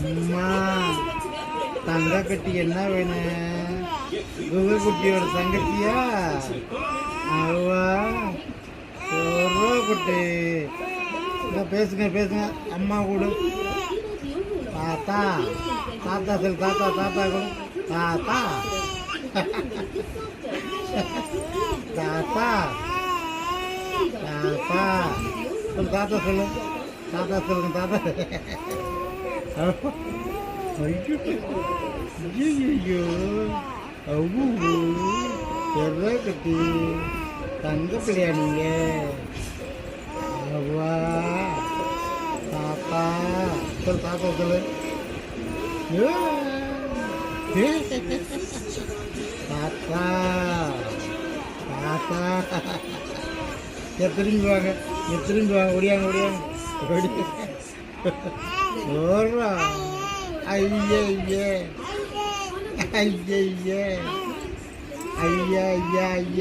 அம்மா தங்க கட்டி என்ன வேணும்? குகு குட்டியோட தங்கச்சியா? அவ்வா குட்டி. பேசுங்க பேசுங்க. அம்மா கூட தாத்தா தாத்தா சொல். தாத்தா தாத்தா கூட தாத்தா தாத்தா தாத்தா சொல். தாத்தா சொல்லு. தாத்தா சொல்லுங்க. தாத்தா ஐயோ அவ்வளோ எவ்வளோ கட்டி தங்க பிள்ளையா நீங்க? அவ்வா தாத்தா சொல். தாத்தா சொல்லு. தாத்தா தாத்தா திரும்பி வாங்க. திரும்பி வாங்க. ஒடியாங்க ஒடியாங்க ஒடி. ஓடுறா. ஐயே ஐயே ஐயே ஐயா ஐயா ஐயா.